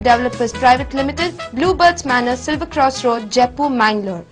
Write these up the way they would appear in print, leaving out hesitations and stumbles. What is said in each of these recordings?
Developers Private Limited, Bluebirds Manor, Silver Cross Road, Jaipur, Mangalore.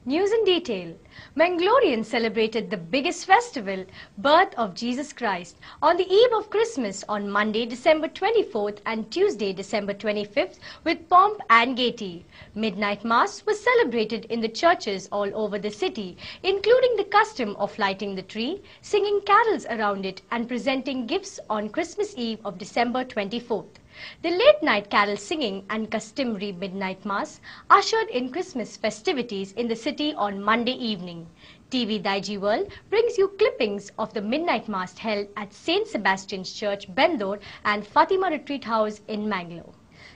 News in detail. Mangalorean celebrated the biggest festival, Birth of Jesus Christ, on the eve of Christmas on Monday, December 24th and Tuesday, December 25th with pomp and gaiety. Midnight Mass was celebrated in the churches all over the city, including the custom of lighting the tree, singing carols around it and presenting gifts on Christmas Eve of December 24th. The late-night carol singing and customary midnight mass ushered in Christmas festivities in the city on Monday evening. TV Daiji World brings you clippings of the midnight mass held at St. Sebastian's Church, Bendore and Fatima Retreat House in Mangalore.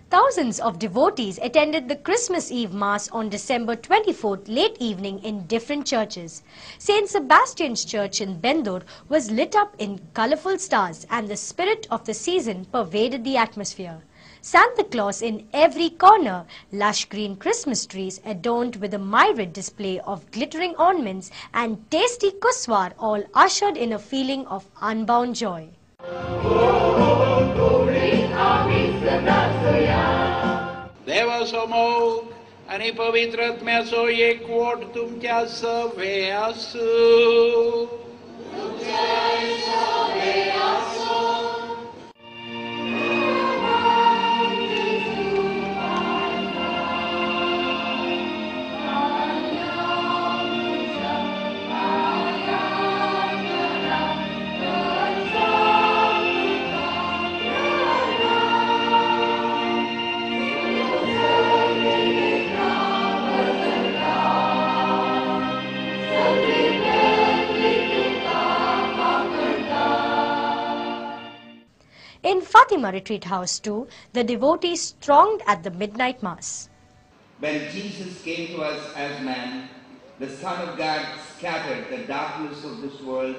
Thousands of devotees attended the Christmas Eve Mass on December 24th late evening in different churches. St. Sebastian's Church in Bendore was lit up in colorful stars and the spirit of the season pervaded the atmosphere. Santa Claus in every corner, lush green Christmas trees adorned with a myriad display of glittering ornaments and tasty kuswar all ushered in a feeling of unbound joy. देवसमोग आणि पवित्रत्म्याचो एकवट तुमच्या सभे आसू. In Fatima Retreat House too, the devotees thronged at the midnight mass. When Jesus came to us as man, the Son of God scattered the darkness of this world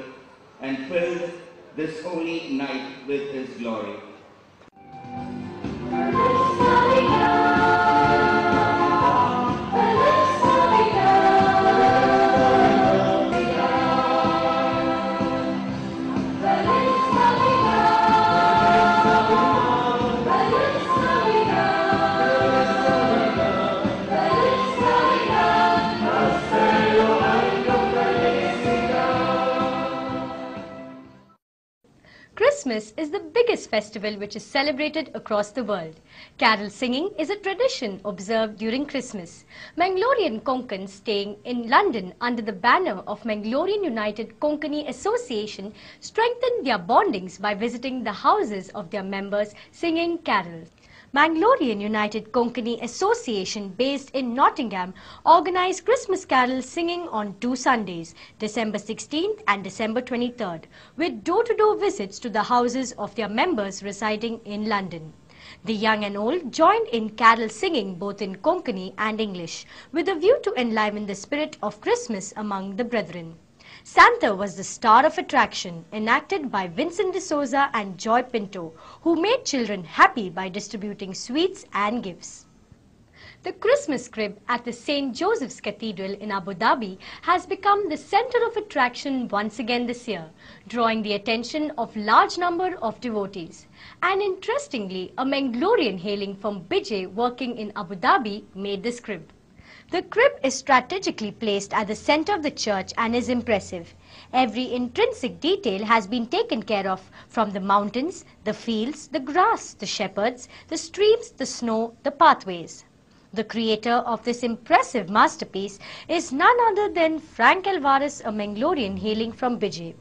and filled this holy night with His glory. Christmas is the biggest festival which is celebrated across the world. Carol singing is a tradition observed during Christmas. Mangalorean Konkans staying in London under the banner of Mangalorean United Konkani Association strengthened their bondings by visiting the houses of their members singing carols. Mangalorean United Konkani Association based in Nottingham organized Christmas Carols singing on 2 Sundays, December 16th and December 23rd, with door-to-door visits to the houses of their members residing in London. The young and old joined in carol singing both in Konkani and English, with a view to enliven the spirit of Christmas among the brethren. Santa was the star of attraction, enacted by Vincent D'Souza and Joy Pinto, who made children happy by distributing sweets and gifts. The Christmas crib at the St. Joseph's Cathedral in Abu Dhabi has become the center of attraction once again this year, drawing the attention of large number of devotees. And interestingly, a Mangalorean hailing from Bijay working in Abu Dhabi made this crib. The crib is strategically placed at the center of the church and is impressive. Every intrinsic detail has been taken care of, from the mountains, the fields, the grass, the shepherds, the streams, the snow, the pathways. The creator of this impressive masterpiece is none other than Frank Alvarez, a Mangalorean hailing from Bijay.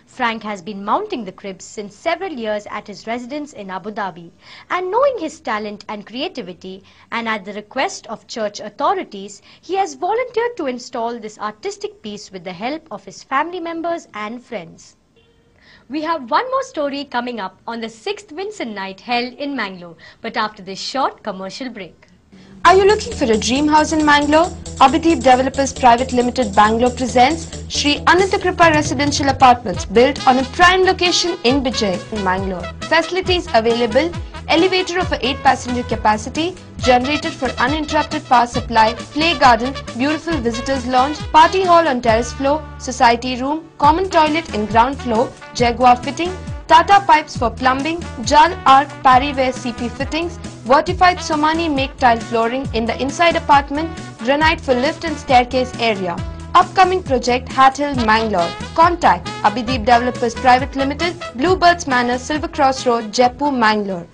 Frank has been mounting the cribs since several years at his residence in Abu Dhabi, and knowing his talent and creativity, and at the request of church authorities, he has volunteered to install this artistic piece with the help of his family members and friends. We have one more story coming up on the 6th Vincent night held in Mangalore, but after this short commercial break. Are you looking for a dream house in Mangalore? Abhideep Developers Private Limited Bangalore presents Sri Anantakripa Residential Apartments, built on a prime location in Bijay, Mangalore. Facilities available: elevator of a 8-passenger capacity, generator for uninterrupted power supply, play garden, beautiful visitors lounge, party hall on terrace floor, society room, common toilet in ground floor, Jaguar fitting, Tata pipes for plumbing, Jal Arc Parryware CP fittings, Vertified Somani make tile flooring in the inside apartment, granite for lift and staircase area. Upcoming project Hat Hill, Mangalore. Contact Abhideep Developers Private Limited, Bluebirds Manor, Silver Cross Road, Jaipur, Mangalore.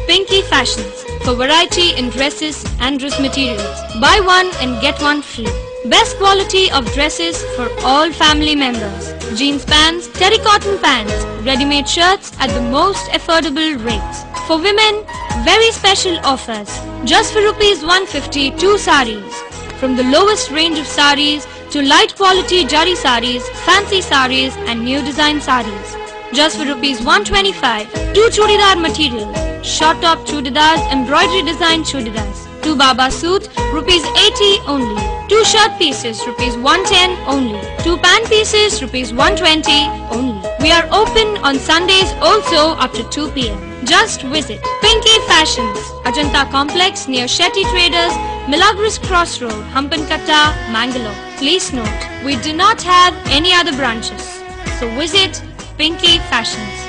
Pinky Fashions for variety in dresses and dress materials. Buy one and get one free. Best quality of dresses for all family members. Jeans pants, terrycotton pants, ready-made shirts at the most affordable rates. For women, very special offers. Just for rupees 150, 2 saris. From the lowest range of saris to light quality jari saris, fancy saris and new design saris. Just for rupees 125, 2 chudidar materials. Short top chudidars, embroidery design chudidars. 2 baba suits, rupees 80 only. 2 shirt pieces, rupees 110 only. 2 pant pieces, rupees 120 only. We are open on Sundays also up to 2 p.m. Just visit Pinky Fashions, Ajanta Complex near Shetty Traders, Milagros Cross Road, Hampankatta, Mangalore. Please note, we do not have any other branches. So visit Pinky Fashions.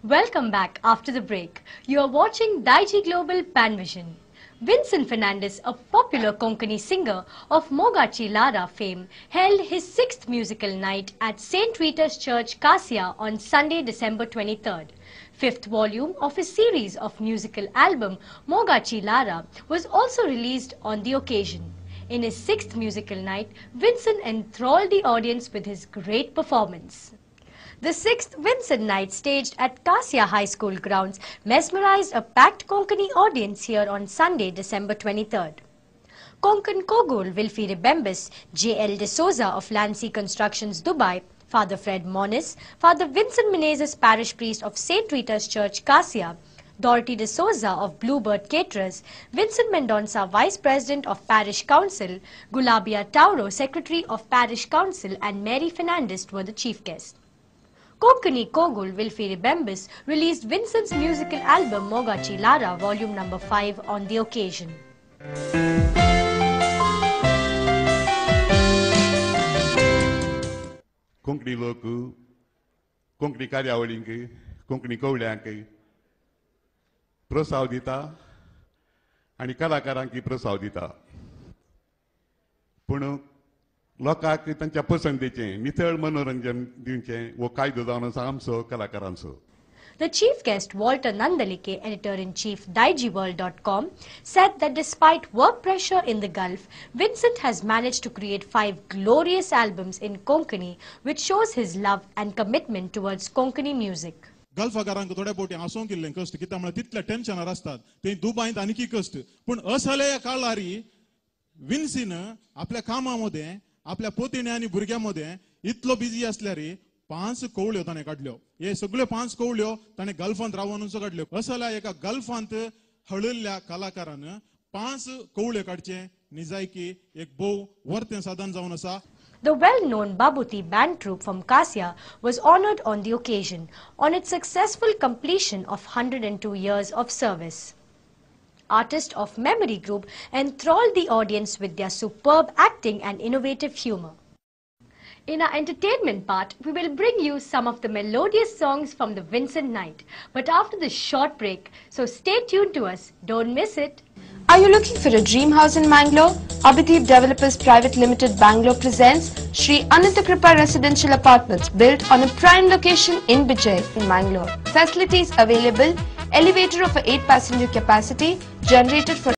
Welcome back after the break. You are watching Daiji Global Pan Vision. Vincent Fernandez, a popular Konkani singer of Mogachi Lara fame, held his 6th musical night at St. Rita's Church, Kasia on Sunday, December 23rd. 5th volume of his series of musical album Mogachi Lara was also released on the occasion. In his 6th musical night, Vincent enthralled the audience with his great performance. The 6th Vincent night, staged at Kasia High School grounds, mesmerized a packed Konkani audience here on Sunday, December 23rd. Konkan Kogul Wilfie Rebembis, J.L. De Souza of Lancy Constructions, Dubai, Father Fred Monis, Father Vincent Menezes, Parish Priest of St. Rita's Church, Kasia, Dorothy De Souza of Bluebird Caterers, Vincent Mendonça, Vice President of Parish Council, Gulabia Tauro, Secretary of Parish Council, and Mary Fernandez were the chief guests. Konkani Kogul Wilfie Rebembis released Vincent's musical album Mogachi Lara Volume No. 5 on the occasion. Konkani Loku, Konkani Karyawalinki, Konkani Kowlanki, Prosaudita, आणि कलाकारांकी प्रसावदिता पूण लोकांक तांच्या पसंतीचें नितळ मनोरंजन दिवचें वो कायदो जावन आसा आमचो कलाकारांचो. The chief guest, Walter Nandalike, editor-in-chief, DaijiWorld.com, said that despite work pressure in the Gulf, Vincent has managed to create 5 glorious albums in Konkani, which shows his love and commitment towards Konkani music. गल्फकारांक थोड्या पोटी आसूंक किल्लें कश्ट कित्याक म्हळ्यार तितले टेन्शनार आसतात ते दुबयंत आनीक कश्ट पूण असले काळारी विन्सीन आपल्या कामामध्ये आपल्या पोतिण्या आनी भुरग्यांमध्ये इतलो बिजी आसल्यार 5 कवळ्यो ताणें काडल्यो. हे सगळ्यो 5 कवळ्यो ताणें गल्फांत रावनूच काडल्यो. असल्या एका गल्फांत हळिल्ल्या कलाकारान 5 कवळ्यो काडचे निजायकी एक भोव वर्तें साधन जावन आसा. The well-known Babuti band troupe from Kasia was honoured on the occasion on its successful completion of 102 years of service. Artists of Memory Group enthralled the audience with their superb acting and innovative humour. In our entertainment part, we will bring you some of the melodious songs from the Vincent night, but after this short break, so stay tuned to us, don't miss it. Are you looking for a dream house in Mangalore? Abhideep Developers Private Limited Bangalore presents Shri Anantakripa Residential Apartments, built on a prime location in Bijay, in Mangalore. Facilities available: elevator of a 8-passenger capacity, generated for